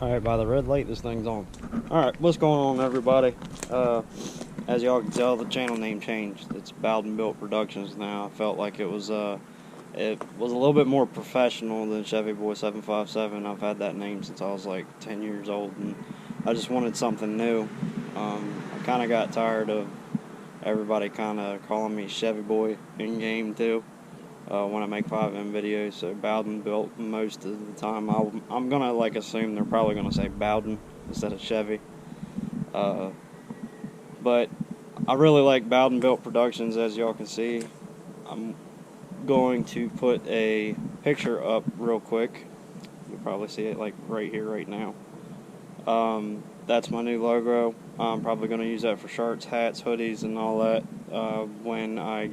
Alright, by the red light, this thing's on. Alright, what's going on, everybody? As y'all can tell, the channel name changed. It's Bowden Built Productions now. I felt like it was a little bit more professional than Chevy Boy 757. I've had that name since I was like 10 years old, and I just wanted something new. I kind of got tired of everybody kind of calling me Chevy Boy in-game, too. When I make 5M videos, so Bowden Built most of the time. I'm gonna assume they're probably gonna say Bowden instead of Chevy. But I really like Bowden Built Productions, as y'all can see. I'm going to put a picture up real quick. You'll probably see it like right here, right now. That's my new logo. I'm probably gonna use that for shirts, hats, hoodies, and all that. When I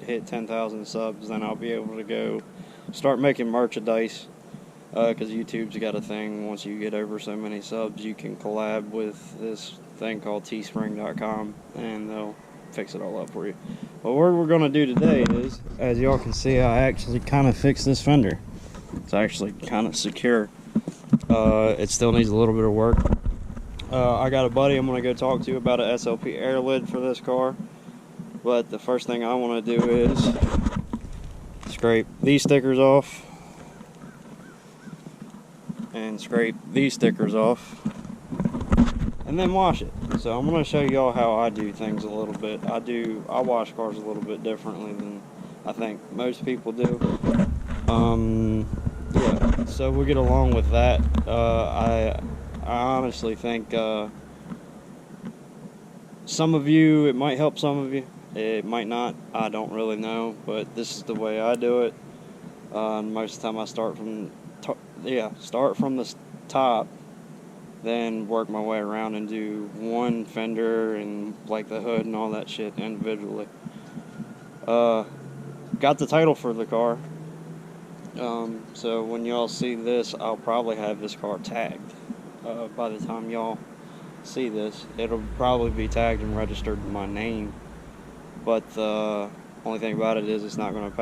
hit 10,000 subs, then I'll be able to go start making merchandise, because YouTube's got a thing, once you get over so many subs, you can collab with this thing called teespring.com, and they'll fix it all up for you. But what we're going to do today is, as y'all can see, I actually kind of fixed this fender. It's actually kind of secure. It still needs a little bit of work. I got a buddy I'm going to go talk to about an SLP air lid for this car. But the first thing I want to do is scrape these stickers off and scrape these stickers off and then wash it. So I'm going to show y'all how I do things a little bit. I wash cars a little bit differently than I think most people do. Yeah, so we'll get along with that. I honestly think some of you, it might help some of you. It might not, I don't really know, but this is the way I do it. Most of the time I start from the top, then work my way around and do one fender and like the hood and all that shit individually. Got the title for the car, so when y'all see this, I'll probably have this car tagged. By the time y'all see this, it'll probably be tagged and registered in my name. But the only thing about it is it's not going to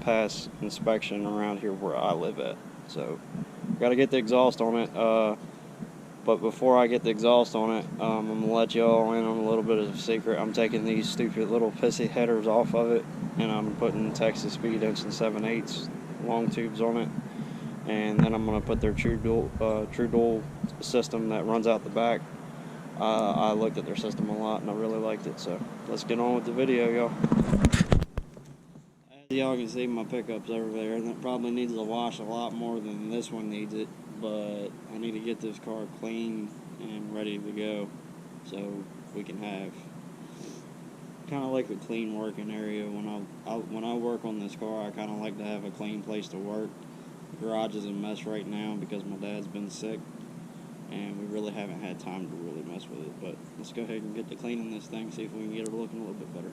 pass inspection around here where I live at. So, got to get the exhaust on it. But before I get the exhaust on it, I'm going to let y'all in on a little bit of a secret. I'm taking these stupid little pissy headers off of it, and I'm putting Texas Speed inch and 7/8 long tubes on it. And then I'm going to put their True Dual system that runs out the back. I looked at their system a lot and I really liked it, so let's get on with the video, y'all. As y'all can see, my pickup's over there, and it probably needs a wash a lot more than this one needs it, but I need to get this car clean and ready to go so we can have kind of like a clean working area. When I work on this car, I kind of like to have a clean place to work. The garage is a mess right now because my dad's been sick, and we really haven't had time to really mess with it. But let's go ahead and get to cleaning this thing, see if we can get it looking a little bit better.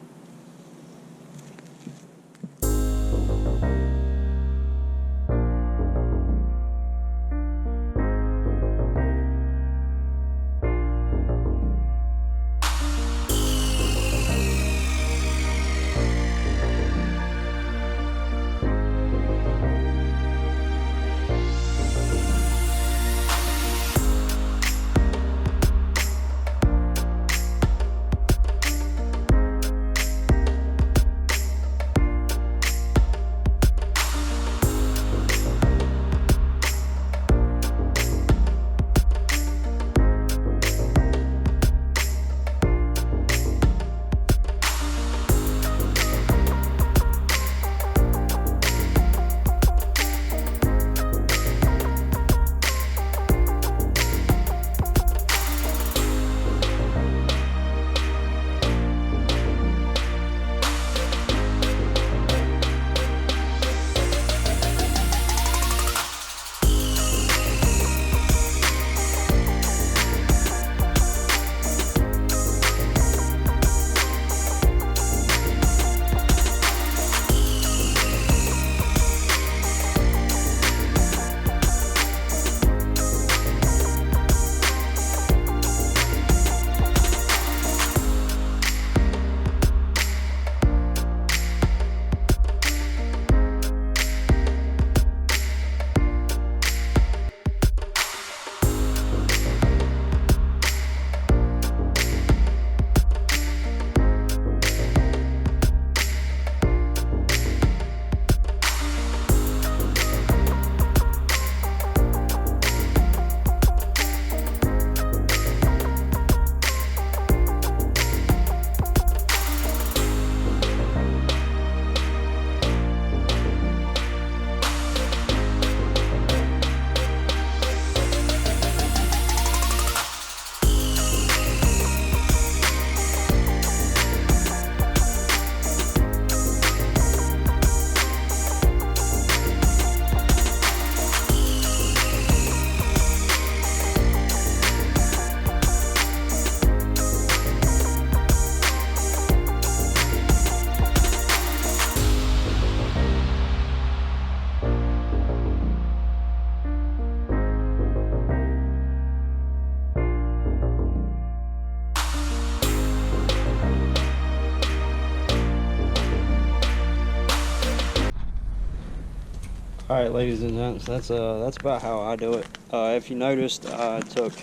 All right, ladies and gents, that's about how I do it. If you noticed, I took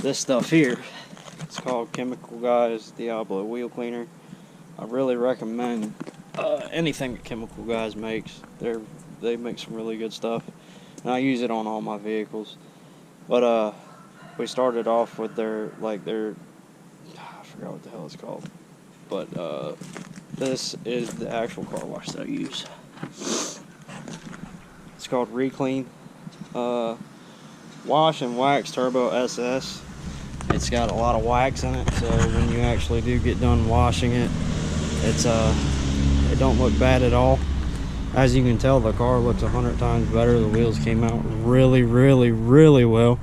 this stuff here. It's called Chemical Guys Diablo Wheel Cleaner. I really recommend anything that Chemical Guys makes. They make some really good stuff, and I use it on all my vehicles. But we started off with their I forgot what the hell it's called, but this is the actual car wash that I use. It's called Reclean Wash and Wax Turbo SS. It's got a lot of wax in it, so when you actually do get done washing it, it don't look bad at all. As you can tell, the car looks 100 times better. The wheels came out really, really, really well.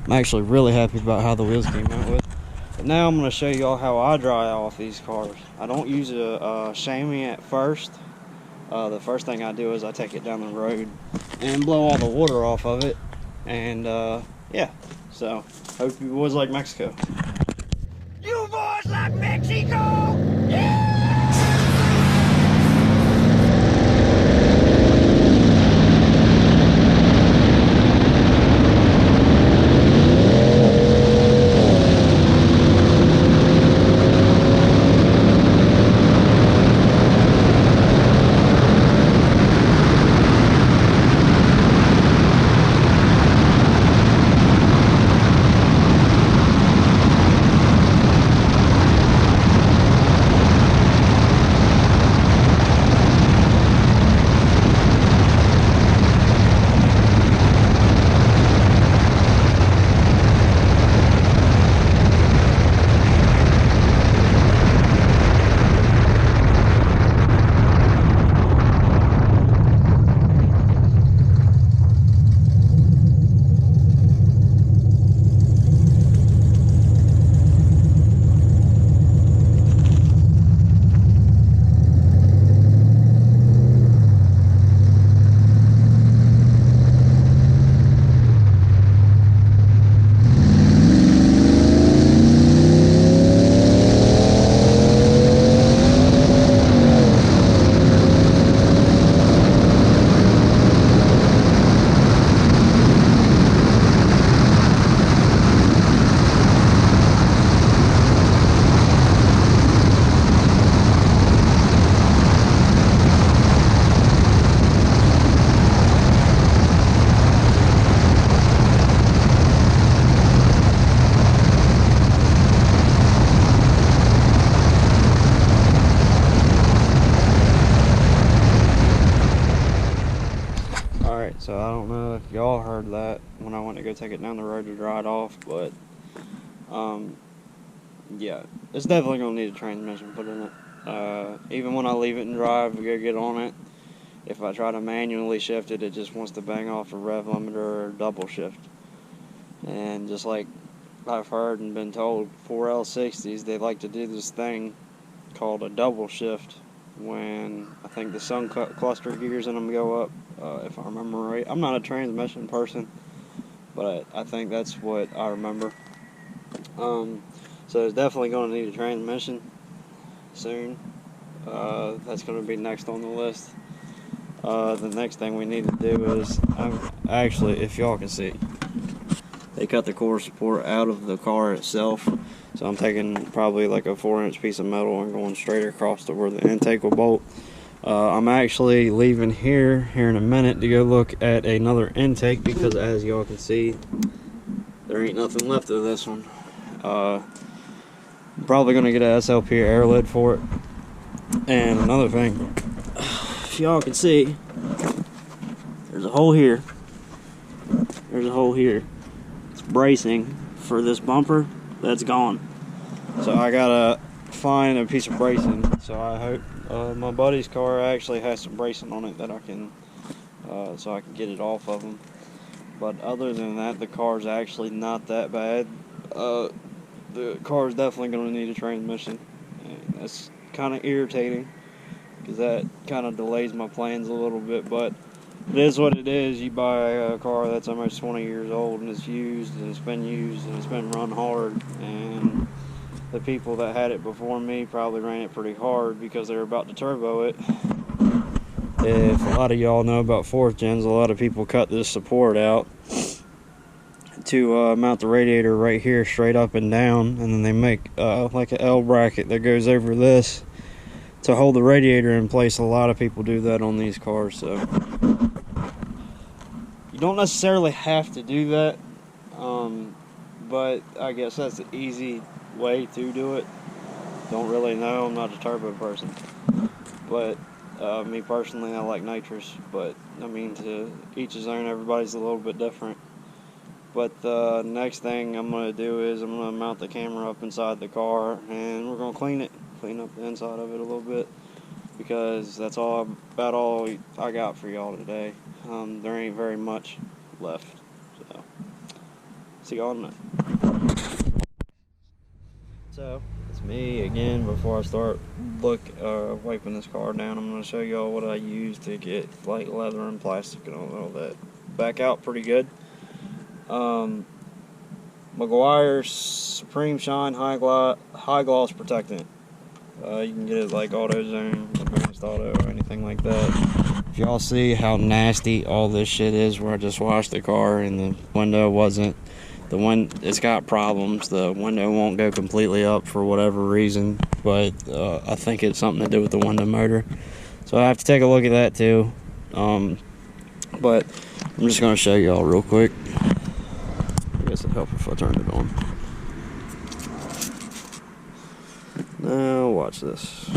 I'm actually really happy about how the wheels came out with. But now I'm going to show you all how I dry off these cars. I don't use a chamois at first. The first thing I do is I take it down the road and blow all the water off of it. And yeah, so hope you boys like Mexico. You boys like Mexico? Yeah! So I don't know if y'all heard that when I went to go take it down the road to dry it off, but yeah, it's definitely gonna need a transmission put in it. Even when I leave it and drive to go get on it, if I try to manually shift it, it just wants to bang off the rev limiter or double shift. And just like I've heard and been told, 4L60s, they like to do this thing called a double shift when I think the sun cluster gears in them go up, if I remember right. I'm not a transmission person, but I think that's what I remember. So it's definitely going to need a transmission soon. That's going to be next on the list. The next thing we need to do is, actually, if y'all can see, they cut the core support out of the car itself. So I'm taking probably like a 4-inch piece of metal and going straight across to where the intake will bolt. I'm actually leaving here in a minute to go look at another intake because, as y'all can see, there ain't nothing left of this one. I'm probably going to get a SLP air lid for it. And another thing, if y'all can see, there's a hole here. There's a hole here. It's bracing for this bumper. That's gone. So I gotta find a piece of bracing. So I hope my buddy's car actually has some bracing on it that I can, so I can get it off of him. But other than that, the car's actually not that bad. The car's definitely gonna need a transmission. And that's kind of irritating because that kind of delays my plans a little bit. But it is what it is. You buy a car that's almost 20 years old and it's used and it's been run hard, and the people that had it before me probably ran it pretty hard because they were about to turbo it, If a lot of y'all know about 4th gens, a lot of people cut this support out to mount the radiator right here straight up and down, and then they make like an L bracket that goes over this to hold the radiator in place. A lot of people do that on these cars, so you don't necessarily have to do that, but I guess that's the easy way to do it. Don't really know, I'm not a turbo person, but me personally, I like nitrous, but I mean, to each his own. Everybody's a little bit different. But the next thing I'm going to do is I'm going to mount the camera up inside the car, and we're going to clean up the inside of it a little bit, because that's about all I got for y'all today. There ain't very much left, so see y'all in a minute. So it's me again. Before I start wiping this car down, I'm going to show y'all what I use to get like leather and plastic and all that back out pretty good. Meguiar's Supreme Shine High Gloss Protectant. You can get it like AutoZone, Advanced Auto, or anything like that. If y'all see how nasty all this shit is, where I just washed the car and the window wasn't, it's got problems. The window won't go completely up for whatever reason, but I think it's something to do with the window motor. So I have to take a look at that too. But I'm just gonna show y'all real quick. I guess it'd help if I turned it on. Now watch this.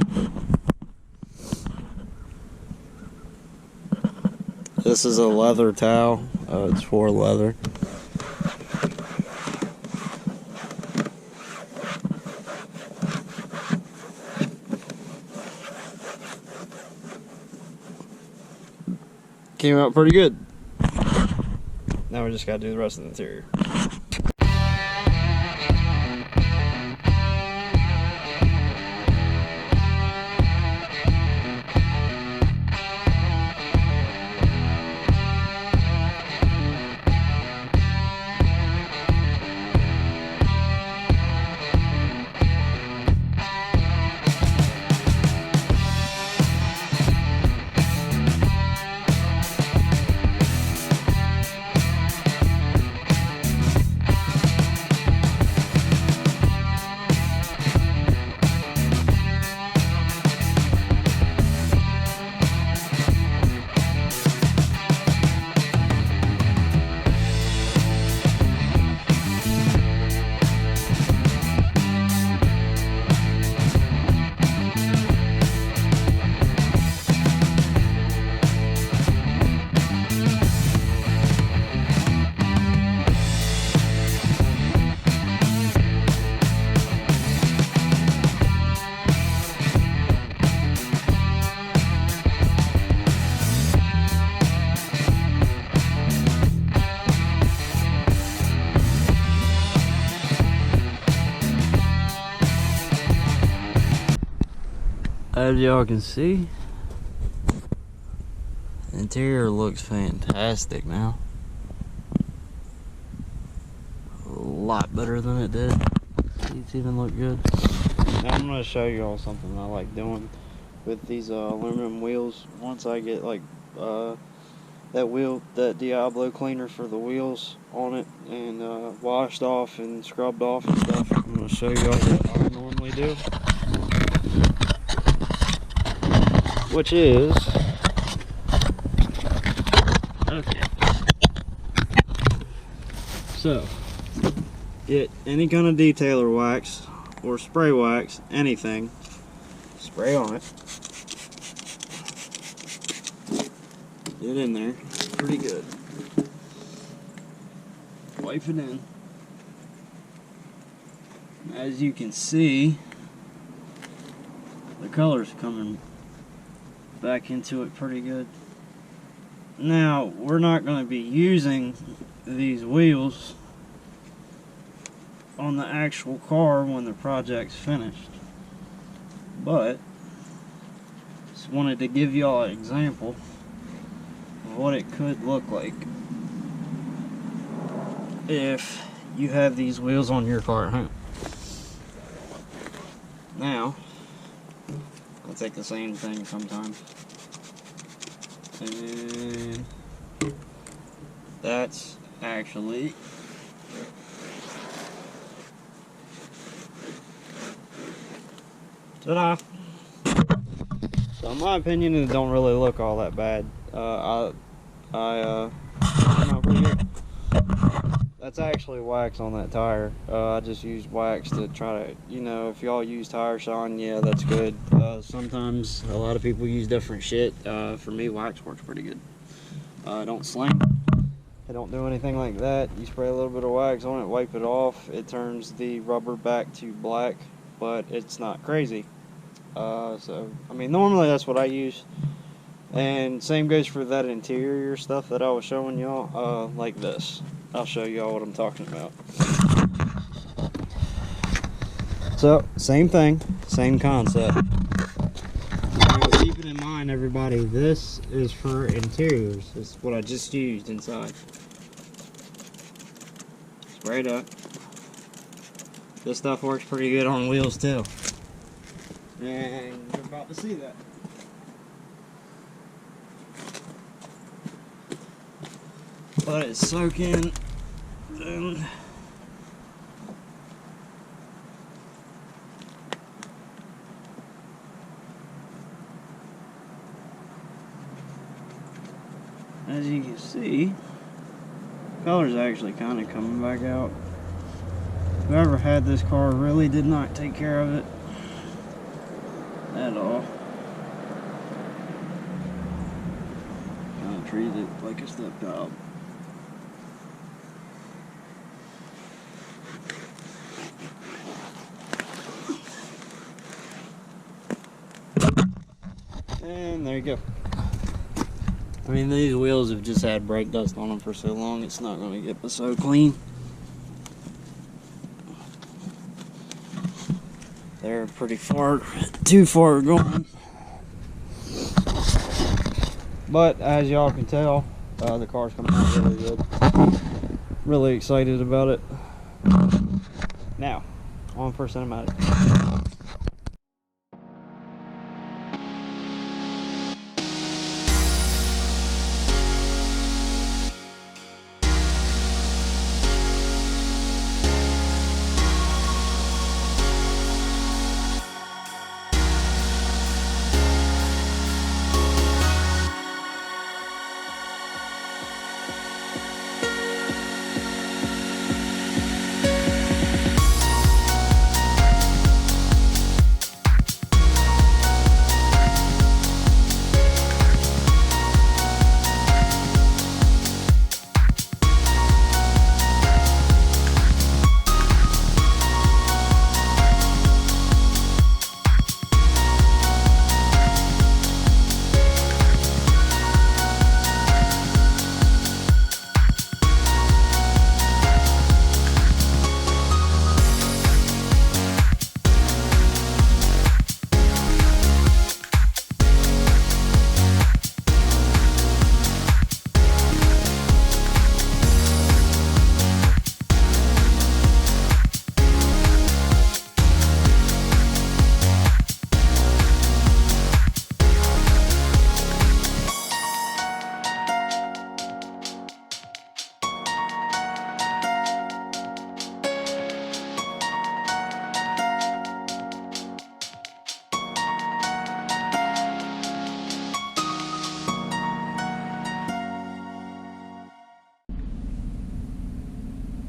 This is a leather towel. It's for leather. Came out pretty good. Now we just gotta do the rest of the interior. As y'all can see, the interior looks fantastic now. A lot better than it did. Seats even look good. Now I'm going to show y'all something I like doing with these aluminum wheels. Once I get like that Diablo cleaner for the wheels on it and washed off and scrubbed off and stuff, I'm going to show y'all what I normally do. Which is, okay, so get any kind of detailer wax or spray wax, anything, spray on it, get in there pretty good, wipe it in. As you can see, the color's coming back into it pretty good. Now, we're not going to be using these wheels on the actual car when the project's finished, but just wanted to give y'all an example of what it could look like if you have these wheels on your car at home. Now, I'll take the same thing sometimes. And that's actually ta-da! So in my opinion, it don't really look all that bad. Came out pretty good. That's actually wax on that tire. I just used wax to try to, you know, if y'all use tire shine, yeah, that's good. Sometimes a lot of people use different shit. For me, wax works pretty good. Don't slam. It don't do anything like that. You spray a little bit of wax on it, wipe it off. It turns the rubber back to black, but it's not crazy. So, I mean, normally that's what I use. And same goes for that interior stuff that I was showing y'all, like this. I'll show y'all what I'm talking about. So, same thing, same concept. Now, keep it in mind, everybody, this is for interiors. This is what I just used inside. Spray it up. This stuff works pretty good on wheels too. And you're about to see that. Let it soak in. And as you can see, color's actually kind of coming back out. Whoever had this car really did not take care of it at all. Kind of treated it like a step job. And there you go. I mean, these wheels have just had brake dust on them for so long, it's not going to get so clean. They're pretty far, too far gone. But as y'all can tell, the car's coming out really good. Really excited about it. Now, on for cinematic.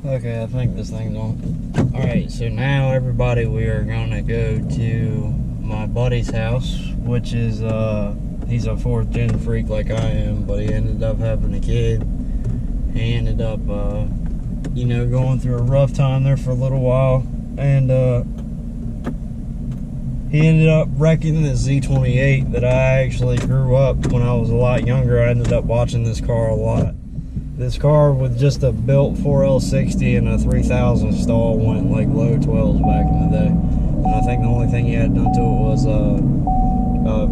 Okay, I think this thing's on. Alright, so now everybody, we are gonna go to my buddy's house, which is, he's a 4th gen freak like I am, but he ended up having a kid. He ended up, you know, going through a rough time there for a little while, and, he ended up wrecking the Z28 that I actually grew up when I was a lot younger. I ended up watching this car a lot. This car with just a built 4L60 and a 3000 stall went like low 12s back in the day. And I think the only thing he had done to it was a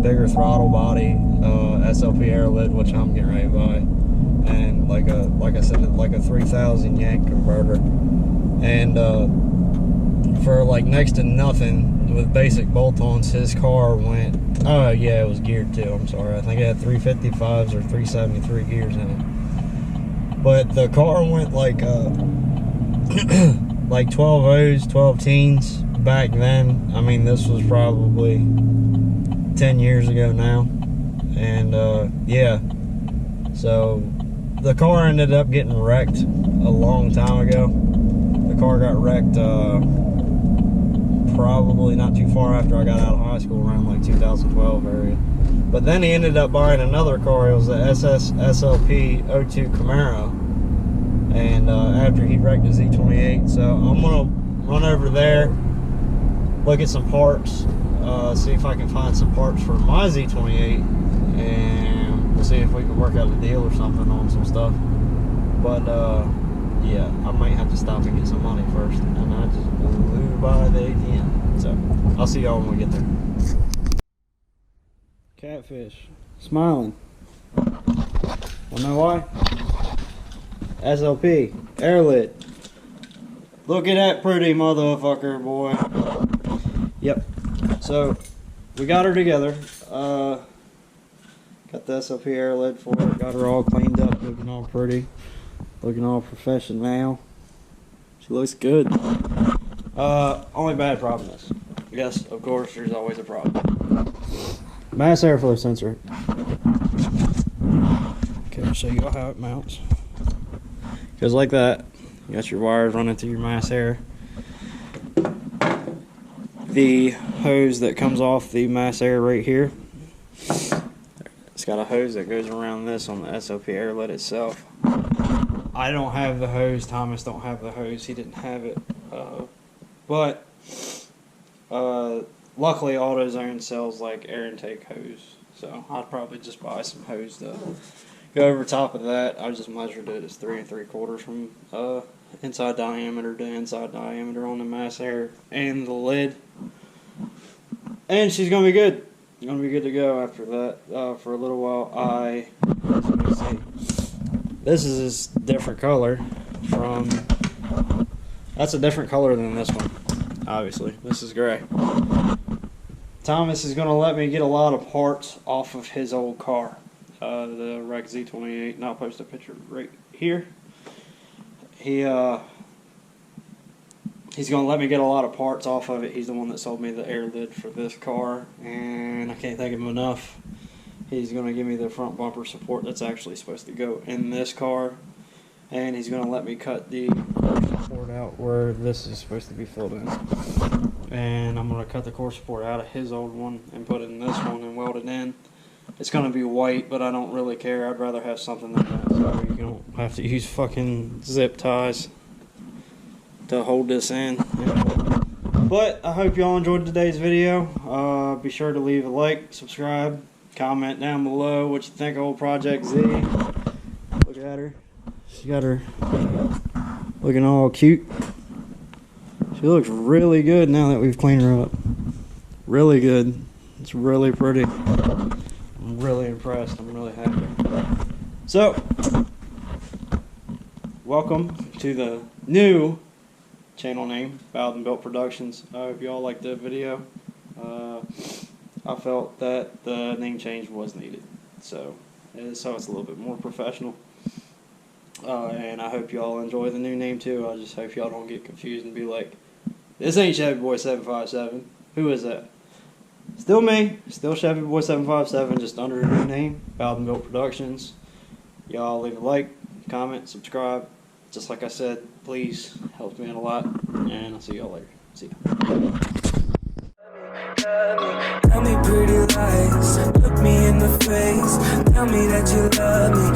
bigger throttle body, SLP air lid, which I'm getting ready to buy, and like I said, like a 3000 yank converter. And for like next to nothing, with basic bolt-ons. His car went, oh yeah, it was geared too, I'm sorry. I think it had 355s or 373 gears in it. But the car went like like 12 O's, 12 teens back then. I mean, this was probably 10 years ago now. And yeah, so the car ended up getting wrecked a long time ago. The car got wrecked probably not too far after I got out of high school, around like 2012 area. But then he ended up buying another car. It was the SLP 02 Camaro. And after he wrecked his Z28, so I'm gonna run over there, look at some parts, see if I can find some parts for my Z28, and we'll see if we can work out a deal or something on some stuff. But yeah, I might have to stop and get some money first, and I just blew by the ATM. So I'll see y'all when we get there. Catfish, smiling. Wanna know why? SLP, air lid. Look at that pretty motherfucker, boy. Yep. So, we got her together. Got the SLP air lid for her. Got her all cleaned up, looking all pretty. Looking all professional. She looks good. Only bad problem is, yes, of course, there's always a problem. Mass airflow sensor. Okay, I'll show you how it mounts. Goes like that. You got your wires running through your mass air. The hose that comes off the mass air right here, it's got a hose that goes around this on the SLP air lid itself. I don't have the hose. Thomas don't have the hose. He didn't have it. But luckily AutoZone sells like air intake hose. So I'd probably just buy some hose to go over top of that. I just measured it as 3 3/4 from inside diameter to inside diameter on the mass air and the lid. And she's gonna be good. Gonna be good to go after that for a little while. Let me see. This is a different color from. That's a different color than this one. Obviously, this is gray. Thomas is gonna let me get a lot of parts off of his old car. The wreck Z28, and I'll post a picture right here. He's gonna let me get a lot of parts off of it. He's the one that sold me the air lid for this car, and I can't thank him enough. He's gonna give me the front bumper support that's actually supposed to go in this car, and he's gonna let me cut the core support out where this is supposed to be filled in. And I'm gonna cut the core support out of his old one and put it in this one and weld it in. It's gonna be white, but I don't really care. I'd rather have something than that, so you don't have to use fucking zip ties to hold this in. But I hope y'all enjoyed today's video. Be sure to leave a like, subscribe, comment down below what you think of old Project Z. Look at her. She got her looking all cute. She looks really good now that we've cleaned her up. Really good. It's really pretty. I'm really impressed. I'm really happy. So, welcome to the new channel name, Bowden Built Productions. I hope y'all liked the video. I felt that the name change was needed, so it's a little bit more professional. And I hope y'all enjoy the new name too. I just hope y'all don't get confused and be like, "This ain't Chevy Boy 757. Who is that?" Still me, still Chevy Boy 757, just under a new name, Bowden Built Productions. Y'all leave a like, comment, subscribe. Just like I said, please, helps me out a lot. And I'll see y'all later. See ya. Tell me pretty lies, look me in the face. Tell me that you love me,